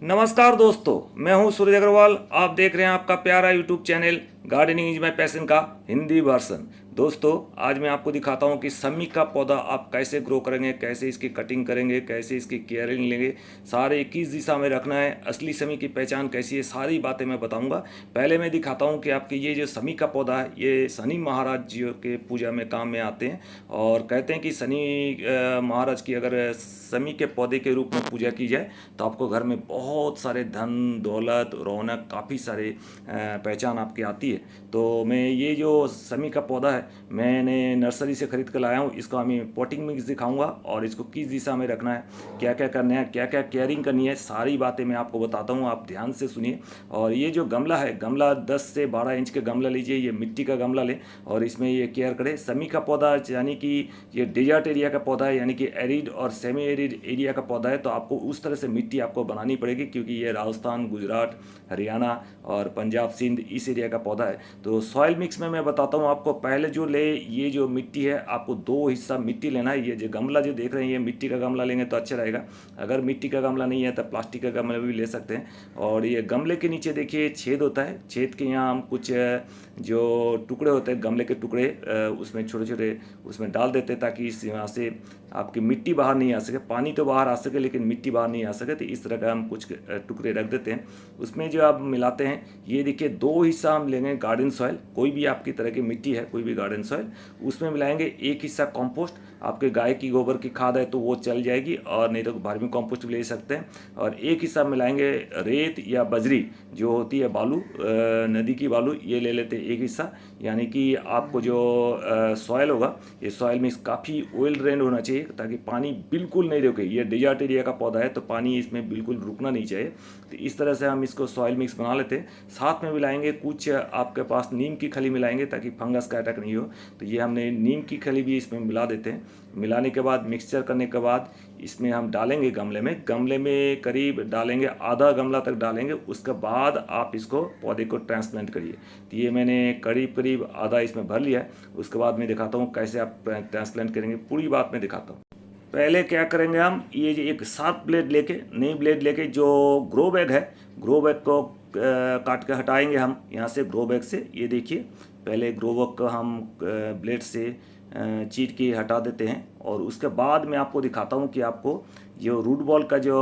नमस्कार दोस्तों, मैं हूं सूरज अग्रवाल। आप देख रहे हैं आपका प्यारा YouTube channel gardening is my passion का हिंदी वर्सन। दोस्तों, आज मैं आपको दिखाता हूं कि समी का पौधा आप कैसे ग्रो करेंगे, कैसे इसकी कटिंग करेंगे, कैसे इसकी केयरिंग लेंगे। सारे किस दिशा में रखना है, असली समी की पहचान कैसी है, सारी बातें मैं बताऊंगा। पहले मैं दिखाता हूं कि आपके ये जो समी का पौधा है, ये शनि महाराज जी के पूजा में काम में आते हैं। और कहते हैं कि शनि महाराज की अगर समी के पौधे के रूप में पूजा की जाए तो आपको घर में बहुत सारे धन दौलत रौनक काफ़ी सारे पहचान आपकी आती है। तो मैं ये जो समी का पौधा है मैंने नर्सरी से ख़रीद कर लाया हूँ। इसको हमें पॉटिंग मिक्स दिखाऊंगा और इसको किस दिशा में रखना है, क्या क्या करना है, क्या क्या केयरिंग करनी है, सारी बातें मैं आपको बताता हूँ। आप ध्यान से सुनिए। और ये जो गमला है, गमला 10 से 12 इंच के गमला लीजिए। ये मिट्टी का गमला लें और इसमें ये केयर करें। समी का पौधा यानी कि ये डेजर्ट एरिया का पौधा है, यानी कि एरिड और सेमी एरिड एरिया का पौधा है। तो आपको उस तरह से मिट्टी आपको बनानी पड़ेगी, क्योंकि ये राजस्थान, गुजरात, हरियाणा और पंजाब, सिंध इस एरिया का पौधा है। तो सॉइल मिक्स में मैं बताता हूँ आपको। पहले जो ले, ये जो मिट्टी है आपको 2 हिस्सा मिट्टी लेना है। ये जो गमला जो देख रहे हैं, ये मिट्टी का गमला लेंगे तो अच्छा रहेगा। अगर मिट्टी का गमला नहीं है तो प्लास्टिक का गमला भी ले सकते हैं। और ये गमले के नीचे देखिए छेद होता है। छेद के यहाँ हम कुछ जो टुकड़े होते हैं, गमले के टुकड़े, उसमें छोटे छोटे उसमें डाल देते हैं, ताकि इस यहाँ से आपकी मिट्टी बाहर नहीं आ सके। पानी तो बाहर आ सके लेकिन मिट्टी बाहर नहीं आ सके। तो इस तरह का हम कुछ टुकड़े रख देते हैं। उसमें जो आप मिलाते हैं, ये देखिए 2 हिस्सा हम लेंगे गार्डन सॉइल। कोई भी आपकी तरह की मिट्टी है, कोई भी गार्डन सॉइल, उसमें मिलाएंगे 1 हिस्सा कंपोस्ट। आपके गाय की गोबर की खाद है तो वो चल जाएगी, और नहीं तो वर्मी कंपोस्ट भी ले सकते हैं। और 1 हिस्सा मिलाएंगे रेत या बजरी जो होती है, बालू, नदी की बालू, ये ले लेते हैं 1 हिस्सा। यानी कि आपको जो सॉइल होगा, ये सॉइल में काफ़ी ऑयल ड्रेन होना चाहिए, ताकि पानी बिल्कुल नहीं रुके। ये डेजर्ट एरिया का पौधा है तो पानी इसमें बिल्कुल रुकना नहीं चाहिए। तो इस तरह से हम इसको सॉइल मिक्स बना लेते हैं। साथ में मिलाएंगे कुछ आपके पास नीम की खली मिलाएंगे, ताकि फंगस का अटैक नहीं हो। तो ये हमने नीम की खली भी इसमें मिला देते हैं। मिलाने के बाद, मिक्सचर करने के बाद, इसमें हम डालेंगे गमले में करीब डालेंगे, आधा गमला तक डालेंगे। उसके बाद आप इसको पौधे को ट्रांसप्लांट करिए। तो ये मैंने करीब करीब आधा इसमें भर लिया है। उसके बाद मैं दिखाता हूँ कैसे आप ट्रांसप्लांट करेंगे, पूरी बात मैं दिखाता हूँ। पहले क्या करेंगे हम, ये जो एक शार्प ब्लेड लेके, नई ब्लेड लेके, जो ग्रो बैग है, ग्रो बैग को काट के हटाएंगे हम यहाँ से, ग्रो बैग से। ये देखिए, पहले ग्रो बैग को हम ब्लेड से चीर के हटा देते हैं। और उसके बाद मैं आपको दिखाता हूँ कि आपको जो रूट बॉल का जो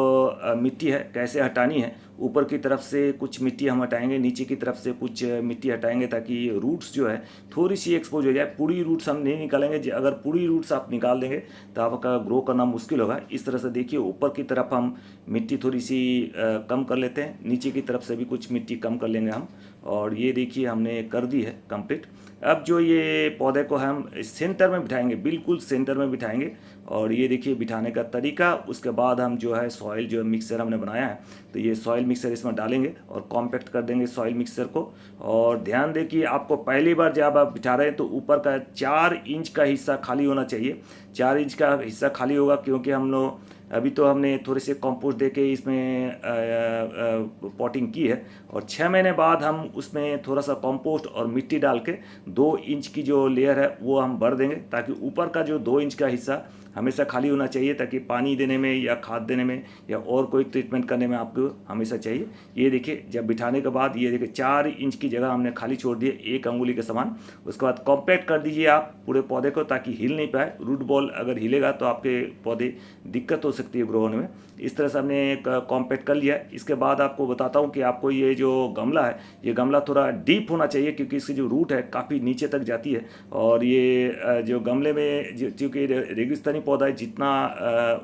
मिट्टी है कैसे हटानी है। ऊपर की तरफ से कुछ मिट्टी हम हटाएंगे, नीचे की तरफ से कुछ मिट्टी हटाएंगे, ताकि रूट्स जो है थोड़ी सी एक्सपोज हो जाए। पूरी रूट्स हम नहीं निकालेंगे। अगर पूरी रूट्स आप निकाल देंगे तो आपका ग्रो करना मुश्किल होगा। इस तरह से देखिए, ऊपर की तरफ हम मिट्टी थोड़ी सी कम कर लेते हैं, नीचे की तरफ से भी कुछ मिट्टी कम कर लेंगे हम। और ये देखिए हमने कर दी है कंप्लीट। अब जो ये पौधे को हम सेंटर में बिठाएंगे, बिल्कुल सेंटर में बिठाएंगे। और ये देखिए बिठाने का तरीका। उसके बाद हम जो है सॉइल, जो मिक्सर हमने बनाया है, तो ये सॉइल मिक्सर इसमें डालेंगे और कॉम्पैक्ट कर देंगे सॉइल मिक्सर को। और ध्यान दें कि आपको पहली बार जब आप बिठा रहे हैं तो ऊपर का 4 इंच का हिस्सा खाली होना चाहिए। 4 इंच का हिस्सा खाली होगा क्योंकि हम लोग अभी तो हमने थोड़े से कंपोस्ट दे के इसमें पॉटिंग की है। और 6 महीने बाद हम उसमें थोड़ा सा कंपोस्ट और मिट्टी डाल के 2 इंच की जो लेयर है वो हम भर देंगे, ताकि ऊपर का जो 2 इंच का हिस्सा हमेशा खाली होना चाहिए, ताकि पानी देने में या खाद देने में या और कोई ट्रीटमेंट करने में आपको हमेशा चाहिए। ये देखिए, जब बिठाने के बाद ये देखिए 4 इंच की जगह हमने खाली छोड़ दी है, 1 अंगुली के समान। उसके बाद कॉम्पैक्ट कर दीजिए आप पूरे पौधे को, ताकि हिल नहीं पाए। रूट बॉल अगर हिलेगा तो आपके पौधे दिक्कत हो सकती है ग्रो होने में। इस तरह से हमने कॉम्पैक्ट कर लिया। इसके बाद आपको बताता हूँ कि आपको ये जो गमला है, ये गमला थोड़ा डीप होना चाहिए, क्योंकि इसकी जो रूट है काफ़ी नीचे तक जाती है। और ये जो गमले में, क्योंकि रेगिस्तानी पौधा है, जितना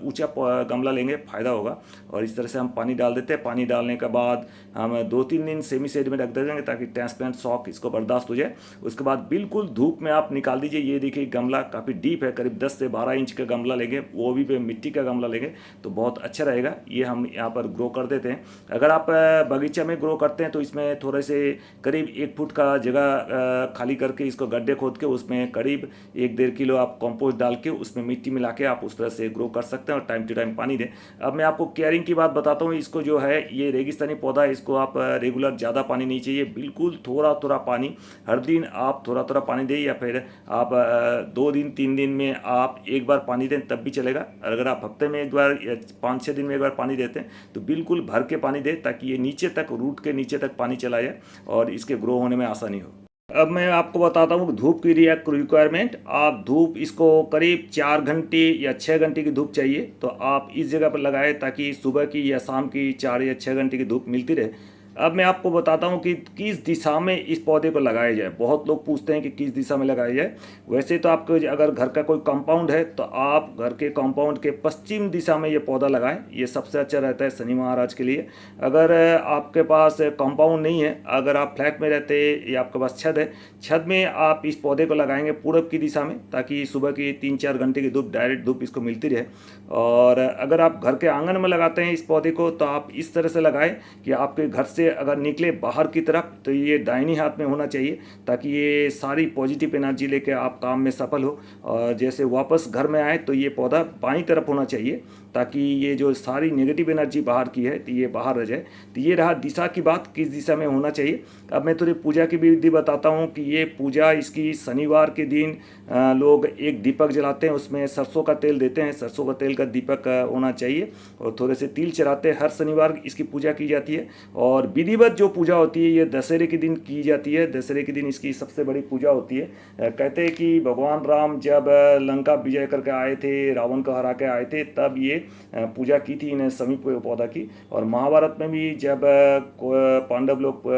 ऊंचा गमला लेंगे फ़ायदा होगा। और इस तरह से हम पानी डाल देते हैं। पानी डालने के बाद हम 2-3 दिन सेमी शेड में रख देंगे, ताकि ट्रांसप्लांट शॉक इसको बर्दाश्त हो जाए। उसके बाद बिल्कुल धूप में आप निकाल दीजिए। ये देखिए गमला काफ़ी डीप है, करीब 10 से 12 इंच का गमला लेंगे, वो भी पे मिट्टी का गमला लेंगे तो बहुत अच्छा रहेगा। ये हम यहाँ पर ग्रो कर देते हैं। अगर आप बगीचा में ग्रो करते हैं तो इसमें थोड़े से करीब 1 फुट का जगह खाली करके, इसको गड्ढे खोद के उसमें करीब 1-1.5 किलो आप कंपोस्ट डाल के उसमें मिट्टी मिला के आप उस तरह से ग्रो कर सकते हैं, और टाइम टू टाइम पानी दें। अब मैं आपको केयरिंग की बात बताता हूँ। इसको जो है, ये रेगिस्तानी पौधा है, इसको आप रेगुलर ज़्यादा पानी नहीं चाहिए, बिल्कुल थोड़ा थोड़ा पानी हर दिन आप थोड़ा थोड़ा पानी दें, या फिर आप 2 दिन 3 दिन में आप 1 बार पानी दें तब भी चलेगा। अगर आप हफ्ते में एक बार या 5-6 दिन में एक बार पानी देते हैं तो बिल्कुल भर के पानी दें, ताकि ये नीचे तक, रूट के नीचे तक पानी चला जाए और इसके ग्रो होने में आसानी हो। अब मैं आपको बताता हूँ धूप की रिक्वायरमेंट। आप धूप इसको करीब 4 घंटे या 6 घंटे की धूप चाहिए, तो आप इस जगह पर लगाएं ताकि सुबह की या शाम की 4 या 6 घंटे की धूप मिलती रहे। अब मैं आपको बताता हूँ कि किस दिशा में इस पौधे को लगाया जाए। बहुत लोग पूछते हैं कि किस दिशा में लगाया जाए। वैसे तो आपको अगर घर का कोई कंपाउंड है तो आप घर के कंपाउंड के पश्चिम दिशा में ये पौधा लगाएं, ये सबसे अच्छा रहता है शनि महाराज के लिए। अगर आपके पास कंपाउंड नहीं है, अगर आप फ्लैट में रहते हैं या आपके पास छत है, छत में आप इस पौधे को लगाएंगे पूरब की दिशा में, ताकि सुबह की 3-4 घंटे की धूप, डायरेक्ट धूप इसको मिलती रहे। और अगर आप घर के आंगन में लगाते हैं इस पौधे को तो आप इस तरह से लगाएं कि आपके घर से अगर निकले बाहर की तरफ तो ये दाहिनी हाथ में होना चाहिए, ताकि ये सारी पॉजिटिव एनर्जी लेके आप काम में सफल हो। और जैसे वापस घर में आए तो ये पौधा बाईं तरफ होना चाहिए, ताकि ये जो सारी नेगेटिव एनर्जी बाहर की है तो ये बाहर रह जाए। तो ये रहा दिशा की बात, किस दिशा में होना चाहिए। अब मैं थोड़ी पूजा की विधि बताता हूँ कि ये पूजा इसकी शनिवार के दिन लोग एक दीपक जलाते हैं, उसमें सरसों का तेल देते हैं, सरसों का तेल का दीपक होना चाहिए, और थोड़े से तिल चढ़ाते हैं। हर शनिवार इसकी पूजा की जाती है। और विधिवत जो पूजा होती है ये दशहरे के दिन की जाती है। दशहरे के दिन इसकी सबसे बड़ी पूजा होती है। कहते हैं कि भगवान राम जब लंका विजय करके आए थे, रावण को हरा के आए थे, तब ये पूजा की थी इन समी पौधा की। और महाभारत में भी जब पांडव लोग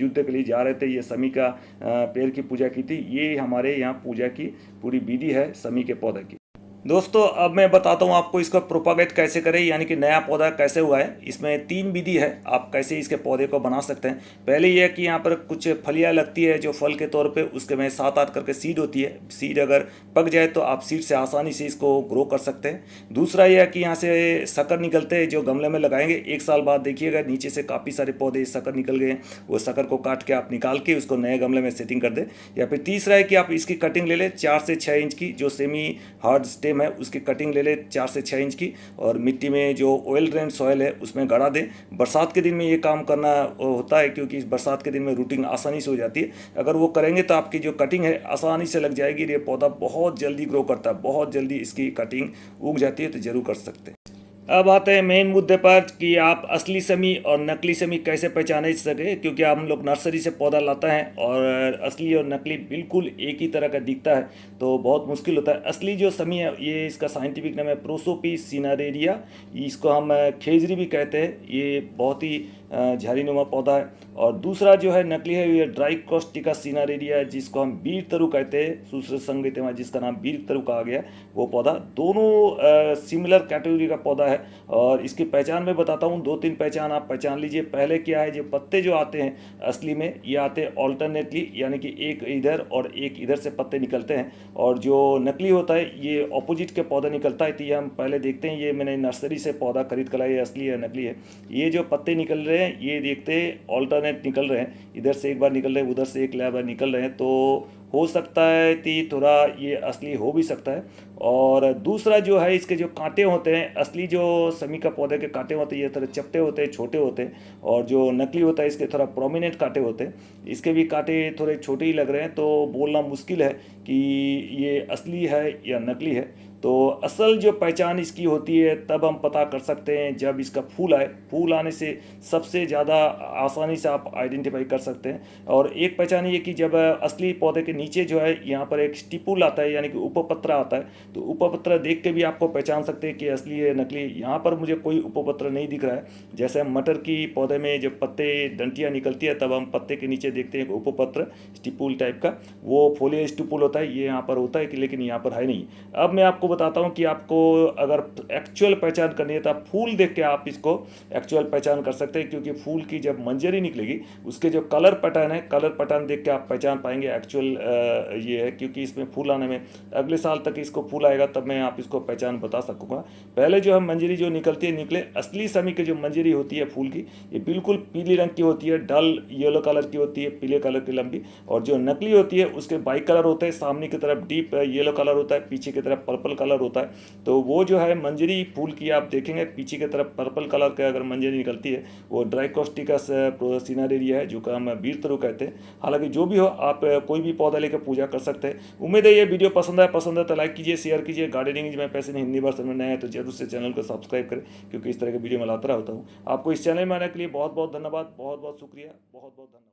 युद्ध के लिए जा रहे थे, ये समी का पेड़ की पूजा की थी। ये हमारे यहाँ पूजा की पूरी विधि है समी के पौधे की। दोस्तों अब मैं बताता हूँ आपको इसका प्रोपागेट कैसे करें, यानी कि नया पौधा कैसे हुआ है। इसमें 3 विधि है आप कैसे इसके पौधे को बना सकते हैं। पहले यह कि यहाँ पर कुछ फलियाँ लगती है जो फल के तौर पे, उसके में 7-8 करके सीड होती है। सीड अगर पक जाए तो आप सीड से आसानी से इसको ग्रो कर सकते हैं। दूसरा यह कि यहाँ से शक्कर निकलते हैं जो गमले में लगाएंगे, 1 साल बाद देखिएगा नीचे से काफ़ी सारे पौधे शक्कर निकल गए हैं। वो शक्कर को काट के आप निकाल के उसको नए गमले में सेटिंग कर दें। या फिर तीसरा है कि आप इसकी कटिंग ले लें 4 से 6 इंच की, जो सेमी हार्ड स्टेम है उसकी कटिंग ले ले 4 से 6 इंच की, और मिट्टी में जो ऑयल ड्रेन सॉइल है उसमें गड़ा दें। बरसात के दिन में ये काम करना होता है, क्योंकि इस बरसात के दिन में रूटिंग आसानी से हो जाती है। अगर वो करेंगे तो आपकी जो कटिंग है आसानी से लग जाएगी। ये पौधा बहुत जल्दी ग्रो करता है, बहुत जल्दी इसकी कटिंग उग जाती है, तो ज़रूर कर सकते हैं। अब आते हैं मेन मुद्दे पर कि आप असली समी और नकली समी कैसे पहचाने सके, क्योंकि हम लोग नर्सरी से पौधा लाते हैं और असली और नकली बिल्कुल एक ही तरह का दिखता है, तो बहुत मुश्किल होता है। असली जो समी है ये इसका साइंटिफिक नाम है प्रोसोपिस सिनारेरिया, इसको हम खेजरी भी कहते हैं। ये बहुत ही झाड़ीनुमा पौधा है। और दूसरा जो है नकली है ये ड्राइकोस्टिका सिनारेरिया, जिसको हम बीर तरु कहते हैं, सूत्र संगीत में जिसका नाम बीर तरु कहा गया। वो पौधा दोनों सिमिलर कैटेगरी का पौधा है। और इसकी पहचान मैं बताता हूँ, 2-3 पहचान आप पहचान लीजिए। पहले क्या है, जो पत्ते जो आते हैं असली में ये आते हैं ऑल्टरनेटली, यानी कि एक इधर और एक इधर से पत्ते निकलते हैं। और जो नकली होता है ये ऑपोजिट के पौधा निकलता है। तो ये हम पहले देखते हैं, ये मैंने नर्सरी से पौधा खरीद कर लाया, ये असली है नकली है। ये जो पत्ते निकल रहे हैं ये देखते हैं ऑल्टरनेट निकल रहे हैं, इधर से एक बार निकल रहे हैं, उधर से एक बार निकल रहे हैं, तो हो सकता है कि थोड़ा ये असली हो भी सकता है। और दूसरा जो है इसके जो कांटे होते हैं, असली जो समी का पौधे के कांटे होते हैं ये थोड़े चपटे होते हैं, छोटे होते हैं। और जो नकली होता है इसके थोड़ा प्रोमिनेंट कांटे होते हैं। इसके भी कांटे थोड़े छोटे ही लग रहे हैं, तो बोलना मुश्किल है कि ये असली है या नकली है। तो असल जो पहचान इसकी होती है तब हम पता कर सकते हैं जब इसका फूल आए। फूल आने से सबसे ज़्यादा आसानी से आप आइडेंटिफाई कर सकते हैं। और एक पहचान ये कि जब असली पौधे के नीचे जो है यहाँ पर एक स्टिपुल आता है, यानी कि उपपत्र आता है, तो उपपत्र देख के भी आपको पहचान सकते हैं कि असली है नकली। यहाँ पर मुझे कोई उपपत्र नहीं दिख रहा है। जैसे हम मटर की पौधे में जब पत्ते डंटियाँ निकलती है तब हम पत्ते के नीचे देखते हैं उपपत्र स्टिपुल टाइप का, वो फोलिया स्टिपुल होता है, ये यहाँ पर होता है कि, लेकिन यहाँ पर है नहीं। अब मैं आपको बताता हूँ कि आपको अगर एक्चुअल पहचान करनी है तो आप फूल देख के आप इसको एक्चुअल पहचान कर सकते हैं, क्योंकि फूल की जब मंजरी निकलेगी उसके जो कलर पैटर्न है, कलर पैटर्न देख के आप पहचान पाएंगे एक्चुअल ये है। क्योंकि इसमें फूल आने में अगले साल तक इसको फूल आएगा, तब मैं आप इसको पहचान बता सकूँगा। पहले जो है मंजरी जो निकलती है निकले, असली समी की जो मंजरी होती है फूल की ये बिल्कुल पीली रंग की होती है, डल येलो कलर की होती है, पीले कलर की लंबी। और जो नकली होती है उसके बाई कलर होते हैं, सामने की तरफ डीप येलो कलर होता है, पीछे की तरफ पर्पल कलर होता है। तो वो जो है मंजरी फूल की आप देखेंगे पीछे की तरफ पर्पल कलर के अगर मंजरी निकलती है, वो ड्राइकोस्टिकस सिनारेरिया है, जो कि हम बीर तरु कहते हैं। हालांकि जो भी हो, आप कोई भी पौधा पौधा लेकर पूजा कर सकते हैं। उम्मीद है ये वीडियो पसंद है तो लाइक कीजिए, शेयर कीजिए। Gardening is my passion Hindi version में नए हैं तो जरूर से चैनल को सब्सक्राइब करें, क्योंकि इस तरह के वीडियो मैं लाता रहता हूँ। आपको इस चैनल में आने के लिए बहुत बहुत धन्यवाद, बहुत बहुत शुक्रिया, बहुत बहुत धन्यवाद।